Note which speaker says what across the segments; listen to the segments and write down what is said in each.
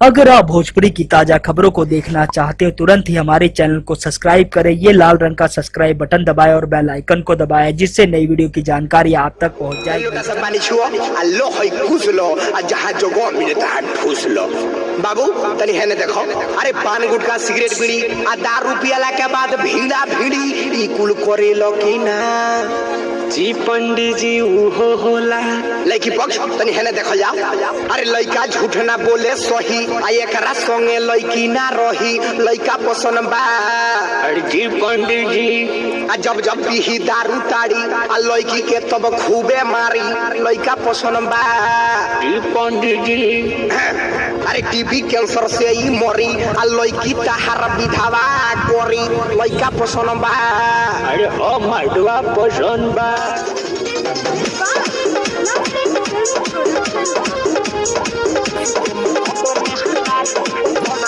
Speaker 1: अगर आप भोजपुरी की ताजा खबरों को देखना चाहते हो तुरंत ही हमारे चैनल को सब्सक्राइब करें। ये लाल रंग का सब्सक्राइब बटन दबाएं और बेल आइकन को दबाएं जिससे नई वीडियो की जानकारी आप तक पहुंच जाए।
Speaker 2: बाबू तनी है देखो, अरे पान गुटखा सिगरेट बीड़ी आ दारू पियला के बाद भीड़ा भीड़ी ई कुल करे लो कि ना
Speaker 3: जी पंडित जी उहो होला।
Speaker 2: लड़की पक्ष तनी है देखो जा, अरे लड़का झूठ ना बोले सही आ एकरा संगे लड़की ना रही, लड़का पसंद बा।
Speaker 3: अरे जी पंडित जी
Speaker 2: आ जब जब पीही दारू ताड़ी आ लड़की के तब खूबे मारी, लड़का पसंद बा।
Speaker 3: जी पंडित जी
Speaker 2: अरे टीबी कैंसर से ही मरी आ लड़की तहार विधवा करी, लड़का पसंद बा।
Speaker 3: अरे ओ मर्दवा पसंद बा।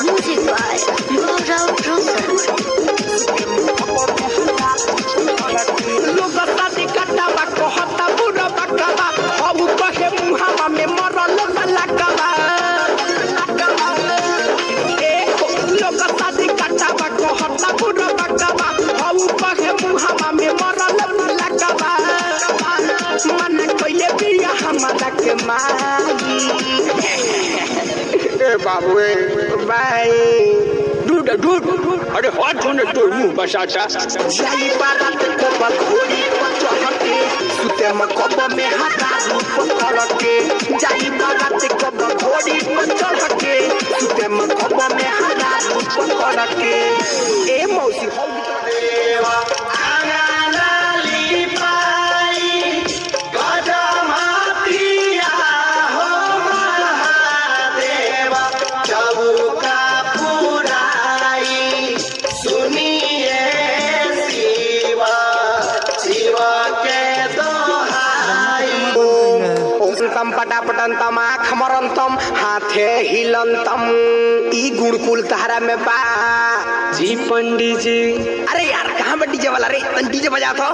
Speaker 4: Music by Gaurav Rosal.
Speaker 2: लोग शादी करता बा कहता बुरा बकवा, अब कहे मुहावा में मरल लकवा। लोग शादी करता बा कहता बुरा बकवा, अब कहे मुहावा में मरल लकवा। मन कइले बिया हमरा के माई ए बाबू बाई
Speaker 3: दूध दूध अरे हाथ होने तो मुंह बसाता।
Speaker 2: जाई बारात को बघोड़ी पचहटे सुते में कब में हटा पकड़ के, जाई बारात को बघोड़ी पचहटे सुते में कब में हटा पकड़ के। ए मौसी हो देवा आंगली पाई गजमातिया हो महादेवा चौका पुराई सुनिए शिवा शिवा के दोहाई। ओम पटापटंतम आखमरंतम हाथे हिलंतम ई गुणकुल तहरा में बा।
Speaker 3: जी पंडित जी
Speaker 2: अरे यार कहाँ बा डीजे वाला रे, डीजे बजा तो।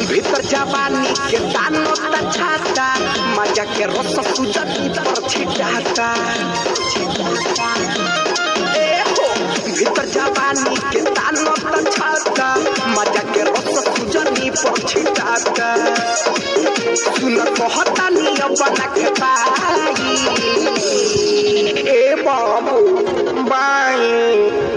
Speaker 2: भीतर जवानी के दानो तछाता, मजा के रस सुजती पर छिटाता। ए हो भीतर जवानी के दानो तछाता, मजा के रस सुजनी पर छिटाता। सुन कहता नी बना के पाई ए बाबू बाई।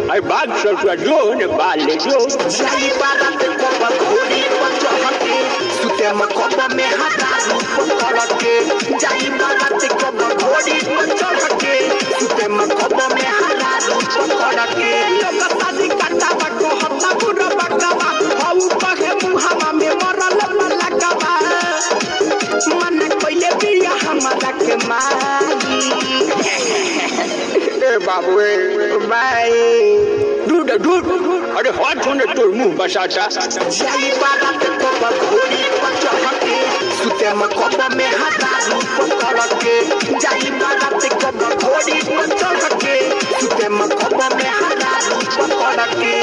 Speaker 3: अरे बाग ससुरा जो ने बाल ले जो।
Speaker 2: जाई बारात को बघोड़ी पचहटे सुते में कब में हटा पकड़ के, जाई बारात को बघोड़ी पचहटे सुते में कब में हटा पकड़ के। लोग शादी करता बा कहता बुरा बकवा, हऊ कहे मुहावा में मरल लकवा। मन कइले बिया हमरा के माई ए बाबू बाई
Speaker 3: दूध दूध अरे हाथ होने तो मुंह बसाता।
Speaker 2: जाई बारात को बघोड़ी पचहटे सुते में कब में हटा पकड़ के, जाई बारात को बघोड़ी पचहटे सुते में कब में हटा पकड़ के।